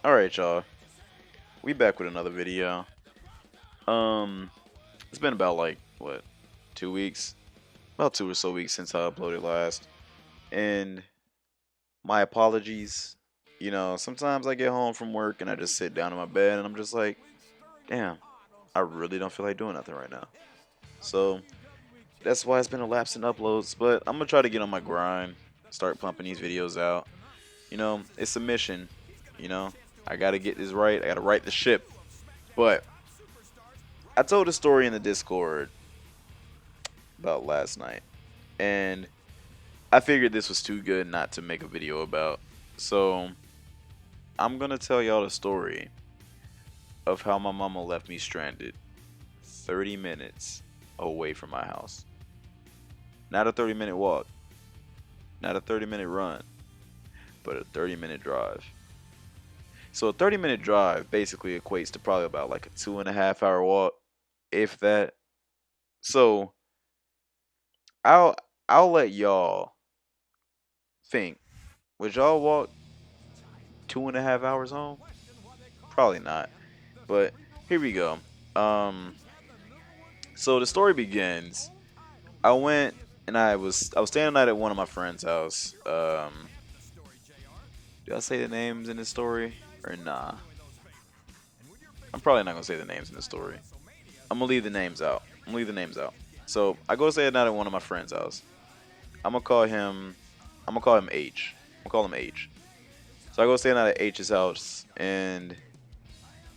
Alright, y'all. We back with another video. Um, it's been about like, what, 2 weeks? About 2 or so weeks since I uploaded last. And my apologies. Sometimes I get home from work and I just sit down in my bed and I'm just like, damn, I really don't feel like doing nothing right now. So that's why it's been a lapse in uploads. But I'm gonna try to get on my grind, start pumping these videos out. It's a mission. You know, I gotta get this right. I gotta right the ship. But I told a story in the Discord about last night, and I figured this was too good not to make a video about. So I'm gonna tell y'all the story of how my mama left me stranded 30 minutes away from my house. Not a 30-minute walk, not a 30-minute run, but a 30-minute drive. So a 30-minute drive basically equates to probably about like a 2.5 hour walk, if that. So I'll I'll let y'all think. Would y'all walk 2.5 hours home? Probably not. But here we go. Um, so the story begins. I went and I was staying the night at one of my friend's house. Did I say the names in this story or nah? I'm probably not gonna say the names in the story. I'm gonna leave the names out. I'm gonna leave the names out. So I go stay the night at one of my friend's house. I'm gonna call him. I'm gonna call him H. I'm gonna call him H. So I go stay the night at H's house, and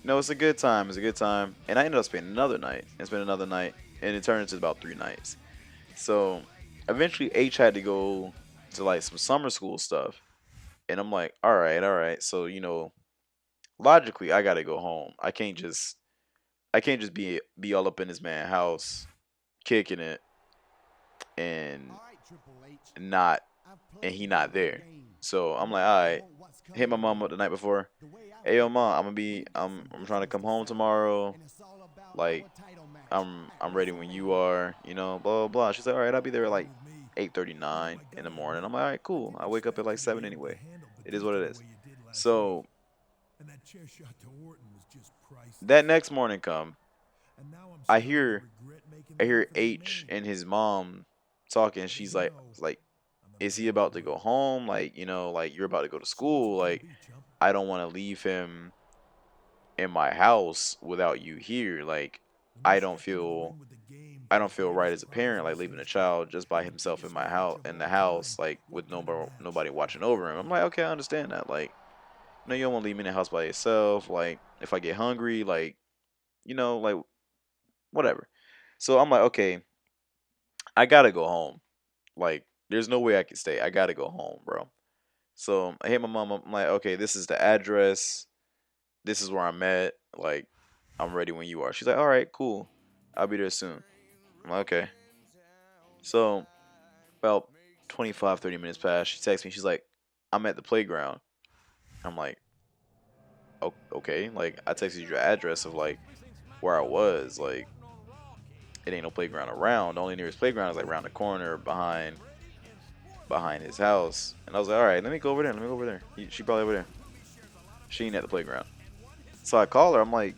it's a good time. It's a good time. And I ended up spending another night. And spent another night. And it turned into about 3 nights. So eventually H had to go to like some summer school stuff. And I'm like, all right, all right. So, logically I gotta go home. I can't just be all up in this man's house, kicking it and not and he not there. So I'm like, all right. Hit my mom up the night before. Hey yo mom, I'm trying to come home tomorrow. Like I'm ready when you are, blah blah blah. She's like, all right, I'll be there at like 8:39 in the morning. I'm like, all right, cool. I wake up at like 7 anyway. It is what it is. So that next morning come, I hear H and his mom talking. She's like, is he about to go home? Like, like you're about to go to school. Like, I don't want to leave him in my house without you here. Like, I don't feel I don't feel right as a parent, like leaving a child just by himself in my house, in the house, like with nobody watching over him. I'm like, okay, I understand that. Like, no, you don't want to leave me in the house by yourself. Like, if I get hungry, like, like whatever. So I'm like, okay, I gotta go home. Like, there's no way I can stay. I gotta go home, bro. So I hit my mom. I'm like, okay, this is the address. This is where I'm at. Like, I'm ready when you are. She's like, all right, cool. I'll be there soon. I'm like, okay. So about 25, 30 minutes past, she texts me. She's like, I'm at the playground. I'm like, okay. Like, I texted you your address of like where I was. Like, it ain't no playground around. The only nearest playground is like around the corner behind his house. And I was like, all right, let me go over there. Let me go over there. She probably over there. She ain't at the playground. So I call her. I'm like,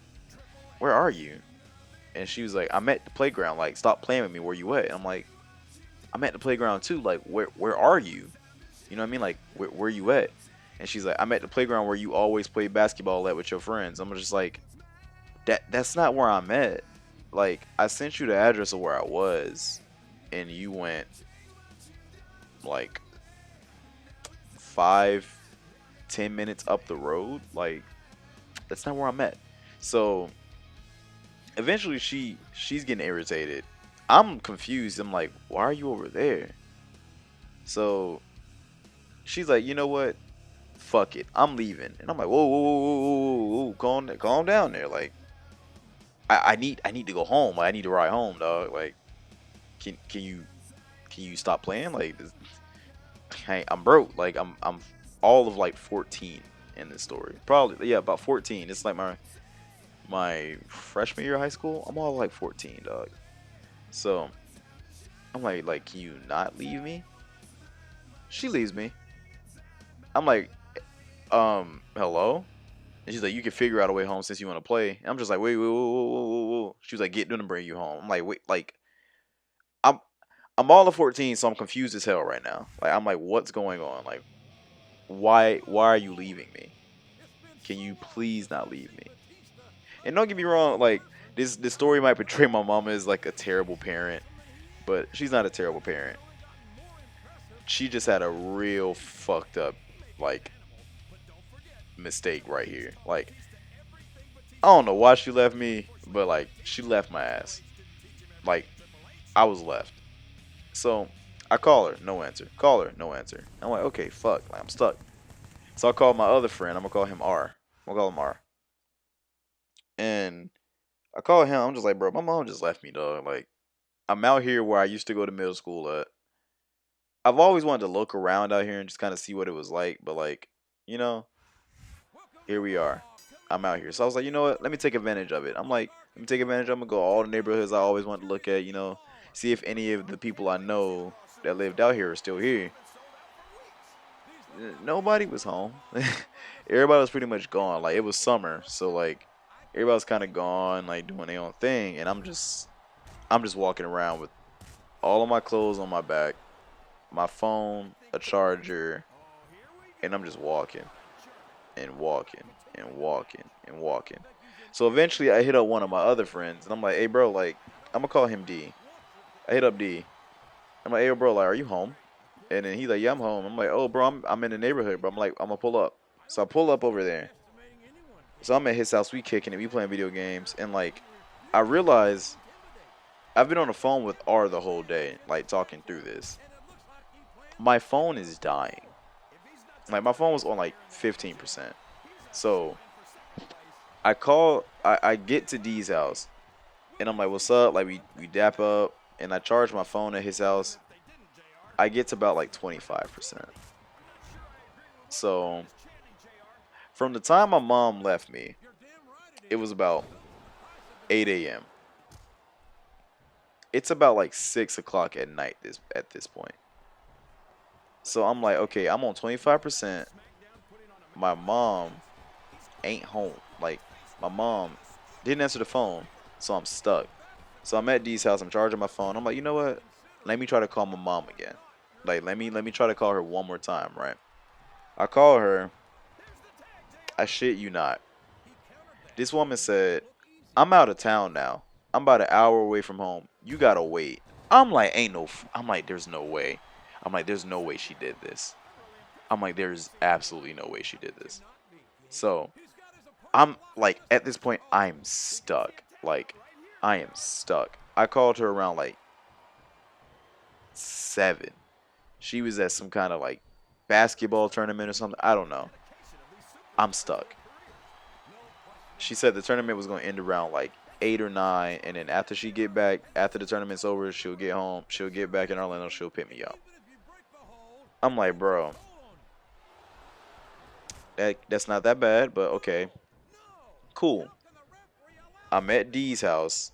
where are you? And she was like, I'm at the playground. Like, stop playing with me. Where you at? And I'm like, I'm at the playground too. Like, where are you? You know what I mean? Like, where you at? And she's like, I'm at the playground where you always play basketball at with your friends. I'm just like, that's not where I'm at. Like, I sent you the address of where I was, and you went like 5, 10 minutes up the road. Like, that's not where I'm at. So eventually she's getting irritated. I'm confused. I'm like, why are you over there? So she's like, you know what? Fuck it. I'm leaving. And I'm like, whoa, whoa, whoa, whoa, whoa, whoa, calm down there. Like, I need to go home. Like, I need to ride home, dog. Like, can you stop playing? Like, hey, I'm broke. Like, I'm all of like 14 in this story. Probably, yeah, about 14. It's like my freshman year of high school. I'm all like 14, dog. So I'm like, can you not leave me? She leaves me. I'm like, hello? And she's like, you can figure out a way home since you want to play. And I'm just like, wait, wait, whoa, whoa, whoa, whoa, whoa. She was like, get them to bring you home. I'm like, wait, like, I'm I'm all of 14, so I'm confused as hell right now. Like, I'm like, what's going on? Like, why are you leaving me? Can you please not leave me? And don't get me wrong, like this story might portray my mama as like a terrible parent, but she's not a terrible parent. She just had a real fucked up like mistake right here. Like, I don't know why she left me, but like she left my ass. Like, I was left. So I call her, no answer. Call her, no answer. I'm like, okay, fuck, like, I'm stuck. So I called my other friend. I'm gonna call him R. I'm gonna call him R. And I call him. I'm just like, bro, my mom just left me, dog. Like, I'm out here where I used to go to middle school at. I've always wanted to look around out here and just kind of see what it was like, but like, you know, here we are. I'm out here. So I was like, you know what? Let me take advantage of it. I'm like, let me take advantage. I'm gonna go all the neighborhoods I always wanted to look at, you know, see if any of the people I know that lived out here are still here. Nobody was home. Everybody was pretty much gone. Like, it was summer, so like everybody was kind of gone, like doing their own thing, and I'm just walking around with all of my clothes on my back, my phone, a charger, and I'm just walking and walking and walking and walking. So eventually I hit up one of my other friends and I'm like, hey bro, like, I'm gonna call him D. I hit up D. I'm like, hey bro, like, are you home? And then he's like, yeah, I'm home. I'm like, oh bro, I'm in the neighborhood, bro. I'm like, I'm gonna pull up. So I pull up over there. So I'm at his house, we kicking it, we playing video games, and like I realize I've been on the phone with R the whole day, like talking through this. My phone is dying. Like, my phone was on like 15%. So I get to D's house and I'm like, what's up? Like, we dap up and I charge my phone at his house. I get to about like 25%. So from the time my mom left me, it was about 8 a.m. It's about like 6 o'clock at night at this point. So I'm like, okay, I'm on 25%. My mom ain't home. Like, my mom didn't answer the phone, so I'm stuck. So I'm at D's house. I'm charging my phone. I'm like, you know what? Let me try to call my mom again. Like, let me try to call her one more time, right? I call her. I shit you not. This woman said, I'm out of town now. I'm about an hour away from home. You gotta wait. I'm like, I'm like, there's no way. I'm like, there's no way she did this. I'm like, there's absolutely no way she did this. So I'm like, at this point, I'm stuck. Like, I am stuck. I called her around like 7. She was at some kind of like basketball tournament or something. I don't know. I'm stuck. She said the tournament was going to end around like 8 or 9. And then after she get back, after the tournament's over, she'll get home. She'll get back in Orlando. She'll pick me up. I'm like, bro, that's not that bad, but okay. Cool. I'm at D's house.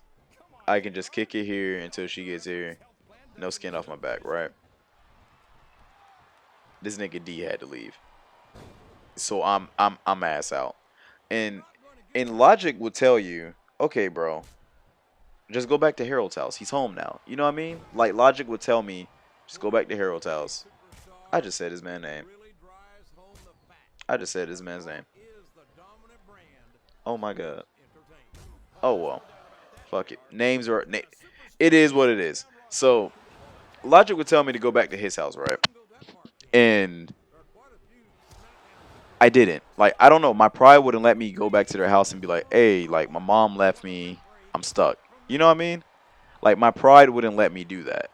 I can just kick it here until she gets here. No skin off my back, right? This nigga D had to leave. So I'm ass out. And logic would tell you, okay, bro, just go back to Harold's house. He's home now. You know what I mean? Like, logic would tell me, just go back to Harold's house. I just said his man's name. I just said his man's name. Oh my god. Oh well. Fuck it. Names are it is what it is. So logic would tell me to go back to his house, right? And I didn't. Like, I don't know. My pride wouldn't let me go back to their house and be like, hey, like, my mom left me. I'm stuck. You know what I mean? Like, my pride wouldn't let me do that.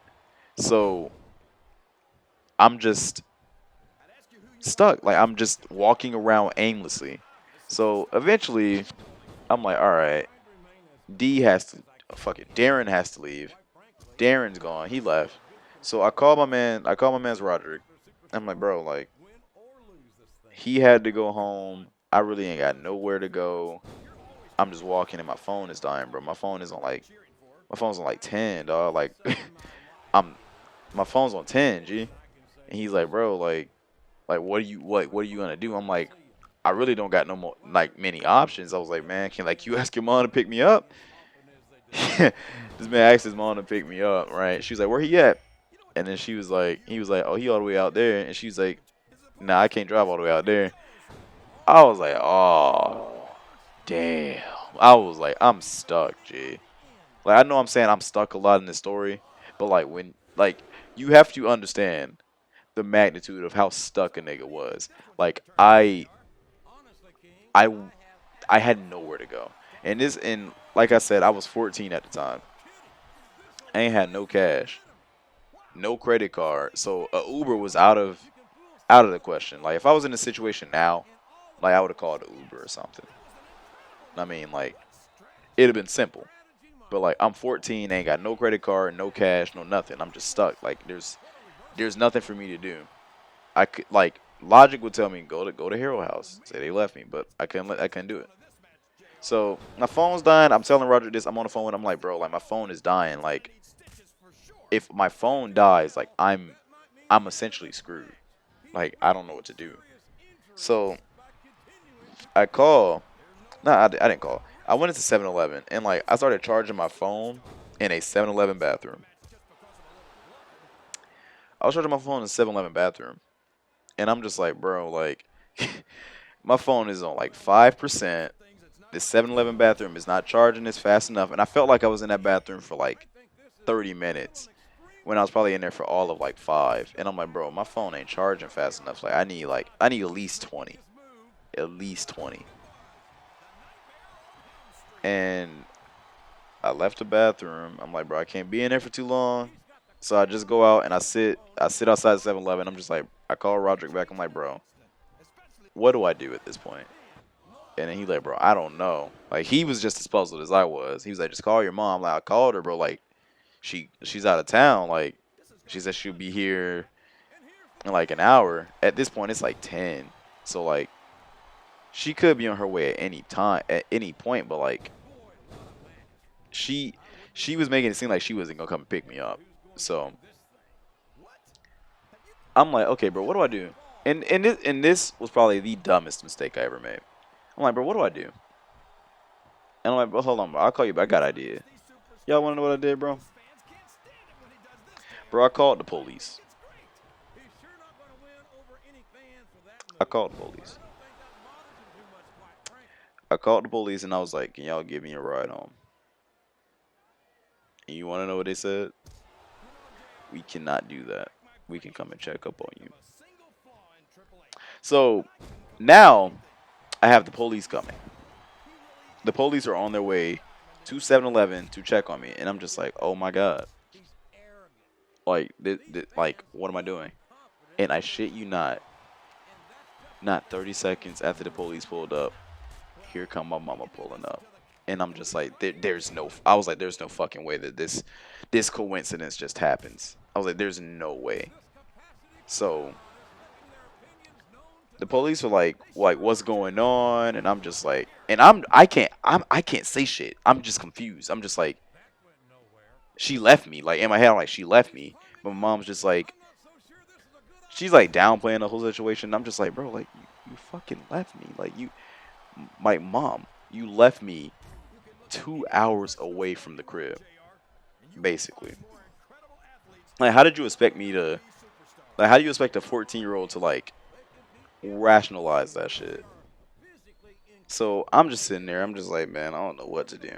So I'm just stuck. Like, I'm just walking around aimlessly. So eventually, I'm like, all right, D has to, fuck it, Darren has to leave. Darren's gone. He left. So I call my man. I call my man's Brodriick. I'm like, bro, like, he had to go home. I really ain't got nowhere to go. I'm just walking and my phone is dying, bro. My phone's on like 10, dog. Like, I'm, my phone's on 10, G. And he's like, bro, like what are you gonna do? I'm like, I really don't got no more like many options. I was like, man, can like you ask your mom to pick me up? This man asked his mom to pick me up, right? She was like, where he at? And then he was like, oh, he all the way out there. And she's like, nah, I can't drive all the way out there. I was like, oh, damn. I was like, I'm stuck, G. Like, I know I'm saying I'm stuck a lot in this story, but like like you have to understand the magnitude of how stuck a nigga was. Like, I, I had nowhere to go, and like I said, I was 14 at the time. I ain't had no cash, no credit card, so a Uber was out of the question. Like, if I was in a situation now, like I would have called an Uber or something. I mean, like it'd have been simple. But like I'm 14, ain't got no credit card, no cash, no nothing. I'm just stuck. Like there's nothing for me to do. I could like logic would tell me go to Hero House. Say they left me, but I couldn't do it. So my phone's dying. I'm telling Roger this. I'm on the phone with him. I'm like, bro, like my phone is dying. Like if my phone dies, like I'm essentially screwed. Like I don't know what to do. So I call. No, I didn't call. I went into 7-Eleven and like I started charging my phone in a 7-Eleven bathroom. I was charging my phone in a 7-Eleven bathroom, and I'm just like, bro, like my phone is on like 5%. This 7-Eleven bathroom is not charging this fast enough, and I felt like I was in that bathroom for like 30 minutes when I was probably in there for all of like 5. And I'm like, bro, my phone ain't charging fast enough. I need at least 20, at least 20. And I left the bathroom. I'm like, bro, I can't be in there for too long. So I just go out and I sit outside 7-Eleven. I'm just like, I call Roderick back. I'm like, bro, what do I do at this point? And then he like, bro, I don't know. Like he was just as puzzled as I was. He was like, just call your mom. Like I called her, bro. Like she's out of town. Like she said she'll be here in like an hour. At this point, it's like 10. So like she could be on her way at any time, at any point. But like she she was making it seem like she wasn't gonna come and pick me up. So I'm like, okay, bro, what do I do? And this was probably the dumbest mistake I ever made. I'm like, bro, what do I do? And I'm like, bro, hold on, bro. I'll call you back. I got an idea. Y'all want to know what I did, bro? Bro, I called the police. I called the police. I called the police and I was like, can y'all give me a ride home? And you want to know what they said? We cannot do that. We can come and check up on you. So now I have the police coming. The police are on their way to 7-Eleven to check on me. And I'm just like, oh my God. Like, like, what am I doing? And I shit you not 30 seconds after the police pulled up, here come my mama pulling up. And I'm just like, I was like, there's no fucking way that this coincidence just happens. I was like, there's no way. So the police were like, what's going on? And I'm just like, and I can't say shit. I'm just confused. I'm just like, she left me. Like in my head, I'm like, she left me. But my mom's just like, she's like downplaying the whole situation. I'm just like, bro, like you fucking left me. Like my mom, you left me 2 hours away from the crib, basically. Like, how did you expect me to? Like, how do you expect a 14-year-old to like rationalize that shit? So I'm just sitting there. I'm just like, man, I don't know what to do.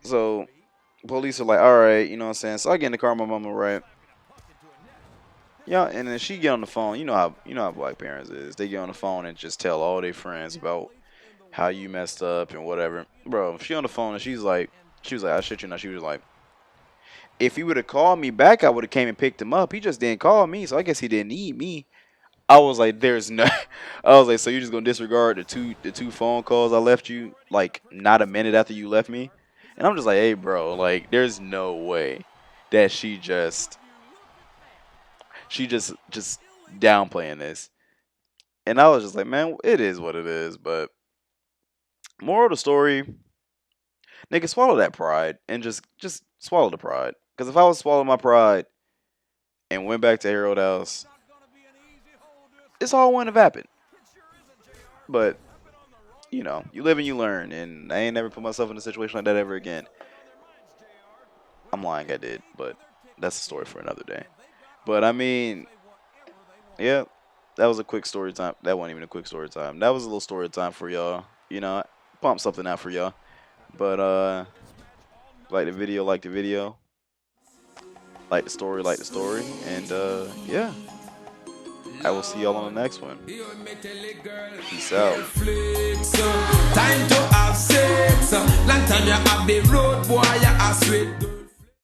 So police are like, all right, you know what I'm saying. So I get in the car, with my mama, right? Yeah, and then she get on the phone. You know how black parents is. They get on the phone and just tell all their friends about how you messed up and whatever. Bro, she on the phone and she was like, I shit you not. She was like, if he would have called me back, I would have came and picked him up. He just didn't call me, so I guess he didn't need me. I was like, there's no. I was like, so you're just gonna disregard the two phone calls I left you, like not a minute after you left me? And I'm just like, hey, bro, like there's no way that she just downplaying this. And I was just like, man, it is what it is. But moral of the story, nigga, swallow that pride and just swallow the pride. Because if I was swallow my pride and went back to Harold House, this all wouldn't have happened. But you know, you live and you learn, and I ain't never put myself in a situation like that ever again. I'm lying, I did, but that's a story for another day. But I mean, yeah, that was a quick story time. That wasn't even a quick story time. That was a little story time for y'all. You know, pump something out for y'all. But like the video, like the story, and yeah, I will see y'all on the next one. Peace out. Time to have sex. Long time you have the road boy, you are sweet.